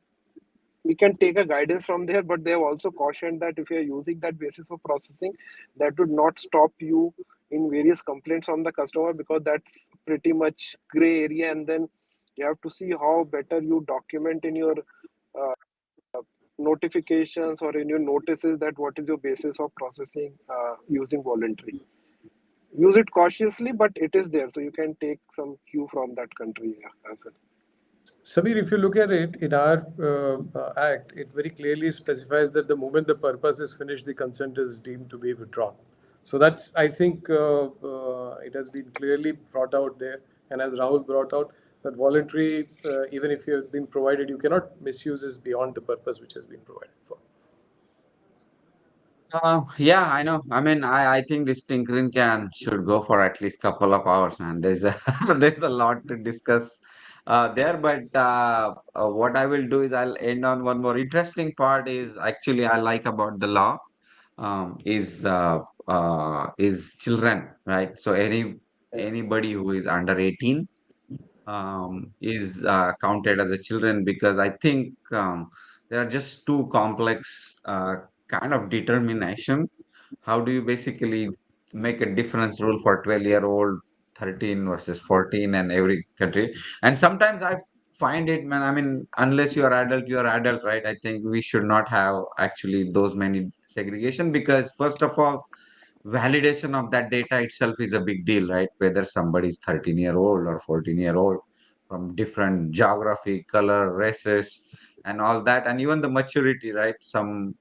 we can take a guidance from there. But they have also cautioned that if you are using that basis of processing, that would not stop you in various complaints from the customer, because that's pretty much gray area. And then you have to see how better you document in your uh, notifications or in your notices that what is your basis of processing using voluntary. Use it cautiously, but it is there, so you can take some cue from that country as well. Samir, if you look at it in our act, it very clearly specifies that the moment the purpose is finished, the consent is deemed to be withdrawn. So that's, I think, it has been clearly brought out there. And as Rahul brought out, that voluntary, even if you have been provided, you cannot misuse is beyond the purpose which has been provided for. Yeah, I know. I mean, I think this tinkering can should go for at least couple of hours, man. There's a there's a lot to discuss there, but what I will do is I'll end on one more interesting part is actually I like about the law is children, right? So anybody who is under 18 is counted as a children because I think there are just two complex kind of determination. How do you basically make a difference rule for 12-year-old, 13 versus 14 and every country? And sometimes I find it, man, I mean, unless you're adult, right? I think we should not have actually those many segregation because first of all, validation of that data itself is a big deal, right? Whether somebody is 13-year-old or 14-year-old from different geography, color, races, and all that, and even the maturity, right? But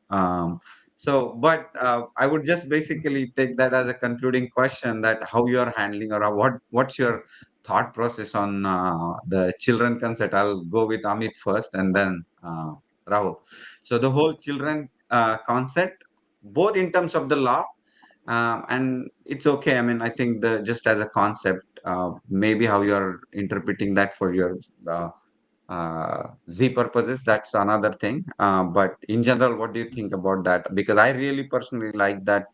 I would just basically take that as a concluding question that how you are handling or what's your thought process on the children consent. I'll go with Amit first and then Rahul. So the whole children concept, both in terms of the law and it's okay. I mean, I think the just as a concept, maybe how you're interpreting that for your Z purposes, that's another thing. But in general, what do you think about that? Because I really personally like that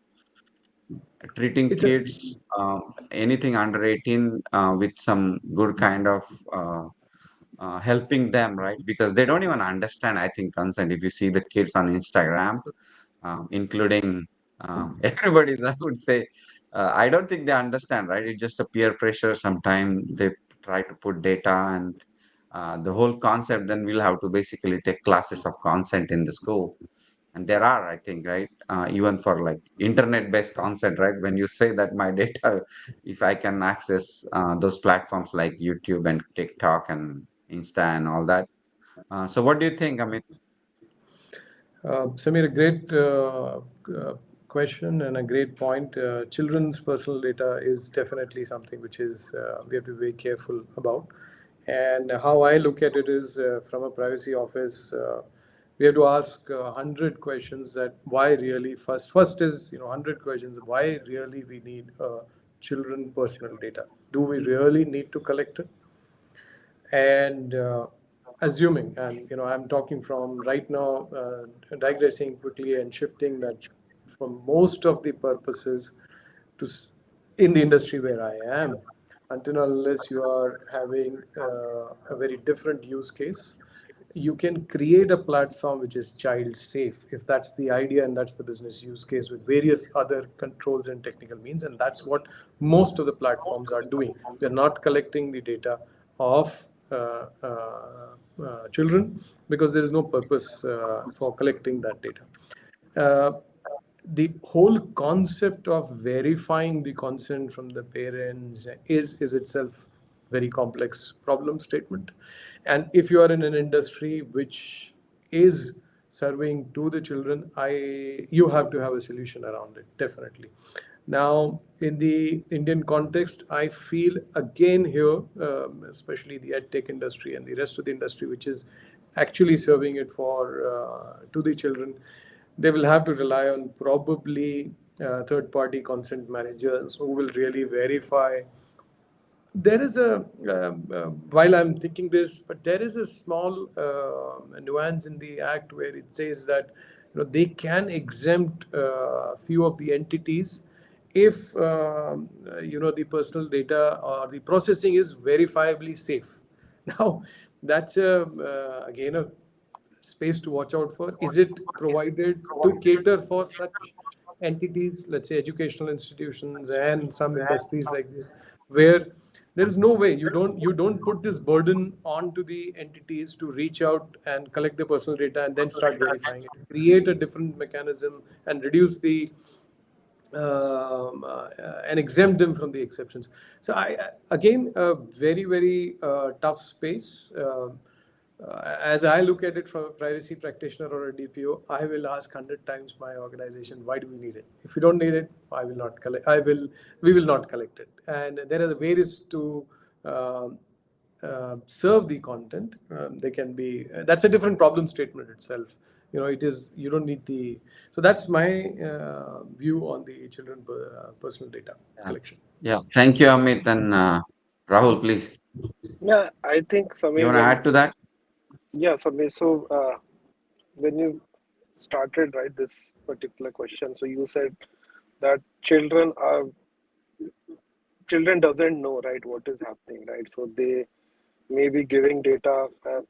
treating It's a kids, anything under 18, with some good kind of helping them, right? Because they don't even understand, I think, consent. If you see the kids on Instagram, including everybody's, I would say, I don't think they understand, right? It's just a peer pressure. Sometimes they try to put data and the whole concept, then we'll have to basically take classes of consent in the school. And there are, I think, right, even for like internet-based consent, right? When you say that my data, if I can access those platforms like YouTube and TikTok and Insta and all that. So what do you think? I mean, Samir, a great question and a great point. Children's personal data is definitely something which is we have to be very careful about. And how I look at it is from a privacy office, we have to ask 100 questions that why really first is 100 questions why really we need children personal data. Do we really need to collect it? And assuming, and I'm talking from right now, digressing quickly and shifting that for most of the purposes to in the industry where I am, until unless you are having a very different use case, you can create a platform which is child safe if that's the idea and that's the business use case with various other controls and technical means. And that's what most of the platforms are doing. They're not collecting the data of children because there is no purpose for collecting that data. The whole concept of verifying the consent from the parents is itself very complex problem statement. And if you are in an industry which is serving to the children, you have to have a solution around it, definitely. Now, in the Indian context, I feel again here, especially the edtech industry and the rest of the industry, which is actually serving it for to the children, they will have to rely on probably third-party consent managers who will really verify. There is a while I'm thinking this, but there is a small nuance in the act where it says that they can exempt few of the entities if the personal data or the processing is verifiably safe. Now, that's again a space to watch out for. Is it provided to cater for such entities, let's say educational institutions and some industries like this, where there is no way you don't put this burden onto the entities to reach out and collect the personal data and then start verifying it. Create a different mechanism and reduce the and exempt them from the exceptions. So again, a very very tough space. As I look at it from a privacy practitioner or a DPO, I will ask 100 times my organization, why do we need it? If we don't need it, I will not collect. We will not collect it. And there are the ways to um, serve the content. They can be. That's a different problem statement itself. It is. You don't need the. So that's my view on the children personal data Yeah. collection. Yeah. Thank you, Amit. And Rahul, please. Yeah, I think You Samir, want to add to that? yeah, Samir, so when you started, right, this particular question, so you said that children doesn't know, right, what is happening, right? So they may be giving data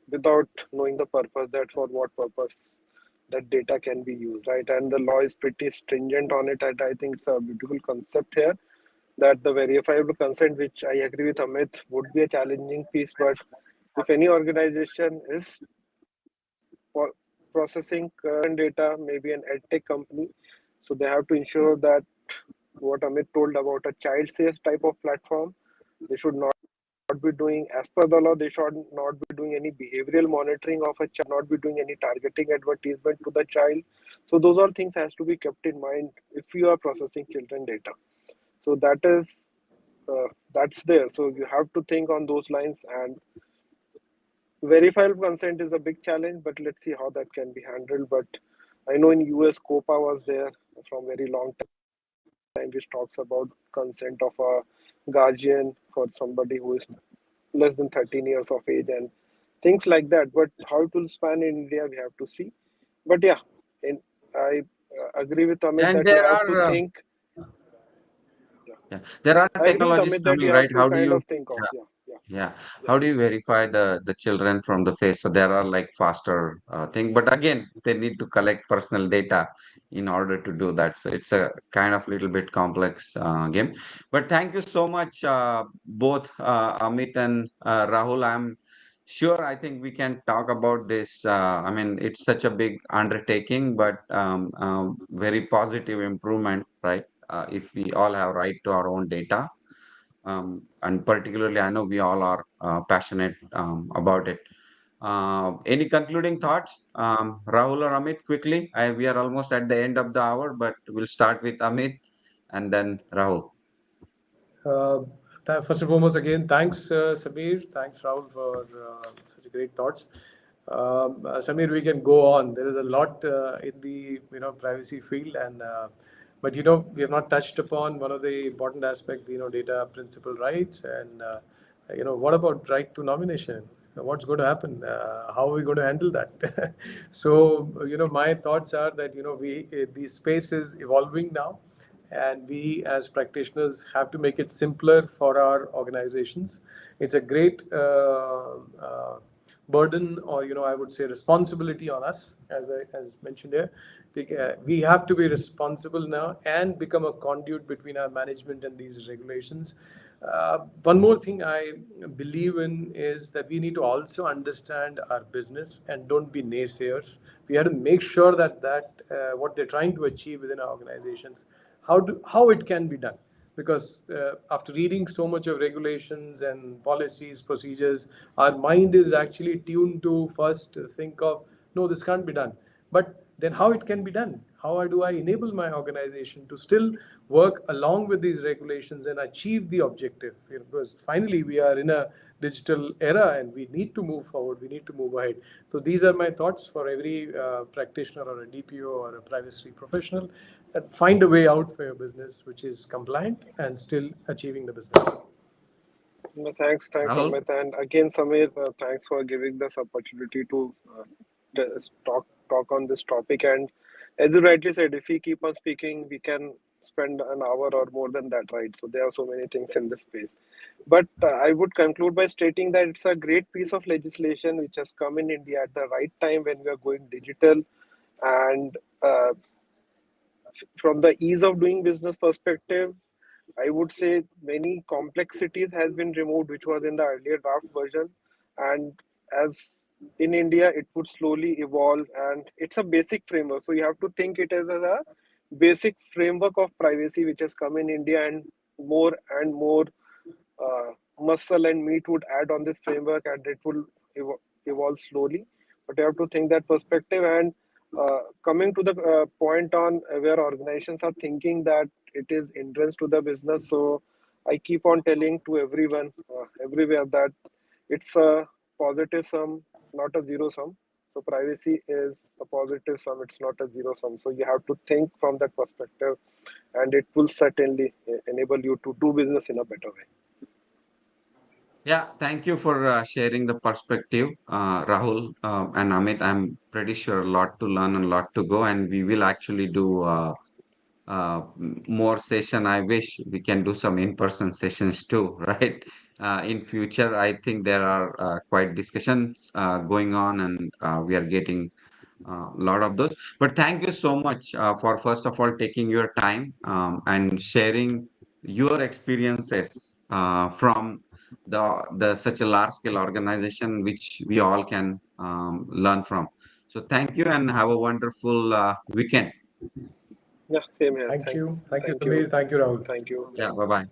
without knowing the purpose, that for what purpose that data can be used, right? And the law is pretty stringent on it, and I think it's a beautiful concept here, that the verifiable consent, which I agree with Amit, would be a challenging piece. But if any organization is for processing data, maybe an edtech company, so they have to ensure that what Amit told about a child safe type of platform, they should not be doing, as per the law, they should not be doing any behavioral monitoring of a child, not be doing any targeting advertisement to the child. So those all things has to be kept in mind if you are processing children data. So that's there. So you have to think on those lines, and verifiable consent is a big challenge, but let's see how that can be handled. But I know in US, COPA was there from very long time, which talks about consent of a guardian for somebody who is less than 13 years of age and things like that. But how it will span in India, we have to see. But yeah, I agree with Amit And that you there have to are think. Yeah, yeah, there are I agree with technologies Amit that you coming, right? have to How do kind you? of think of. Yeah. Yeah, yeah, Yeah. yeah. How do you verify the children from the face? So there are like faster thing, but again, they need to collect personal data in order to do that. So it's a kind of little bit complex game. But thank you so much, both Amit and Rahul. I'm sure I think we can talk about this. I mean, it's such a big undertaking, but very positive improvement, right? If we all have right to our own data, and particularly I know we all are passionate about it. Any concluding thoughts, Rahul or Amit, quickly? We are almost at the end of the hour, but we'll start with Amit and then Rahul. Uh, First and foremost, again, thanks, Samir. Thanks, Rahul, for such great thoughts. Samir, we can go on. There is a lot in the privacy field, and but we have not touched upon one of the important aspects. Data principal rights, and what about right to nomination? What's going to happen? How are we going to handle that? So my thoughts are that we the space is evolving now, and we as practitioners have to make it simpler for our organizations. It's a great burden, or I would say responsibility on us, as mentioned here. We have to be responsible now and become a conduit between our management and these regulations. One more thing I believe in is that we need to also understand our business and don't be naysayers. We have to make sure that what they're trying to achieve within our organizations, how it can be done. Because after reading so much of regulations and policies, procedures, our mind is actually tuned to first think of, no, this can't be done. But then how it can be done? How do I enable my organization to still work along with these regulations and achieve the objective? Because finally we are in a digital era and we need to move forward, we need to move ahead. So these are my thoughts for every practitioner or a DPO or a privacy professional. And find a way out for your business which is compliant and still achieving the business. No, thanks, Rahul? Amit, and again, Samir, thanks for giving this opportunity to talk on this topic. And as you rightly said, if we keep on speaking, we can spend an hour or more than that, right? So there are so many things in this space. But I would conclude by stating that it's a great piece of legislation which has come in India at the right time when we are going digital. And from the ease of doing business perspective, I would say many complexities has been removed, which was in the earlier draft version. And as in India, it would slowly evolve, and it's a basic framework. So you have to think it as a basic framework of privacy, which has come in India, and more uh, muscle and meat would add on this framework, and it will evolve slowly. But you have to think that perspective. And coming to the point on where organizations are thinking that it is hindrance to the business, so I keep on telling to everyone everywhere that it's a positive sum, not a zero sum. So privacy is a positive sum, it's not a zero sum. So you have to think from that perspective, and it will certainly enable you to do business in a better way. Yeah, thank you for sharing the perspective, Rahul and Amit. I'm pretty sure a lot to learn and a lot to go, and we will actually do more session. I wish we can do some in-person sessions too, right? In future, I think there are quite discussions going on, and we are getting a lot of those. But thank you so much for first of all taking your time and sharing your experiences from the such a large scale organization which we all can learn from. So thank you and have a wonderful weekend. Yeah, same here. Thank you. Thanks. Thank you, Thank you. Samir. Thank you, Rahul. Thank you. Yeah, bye bye.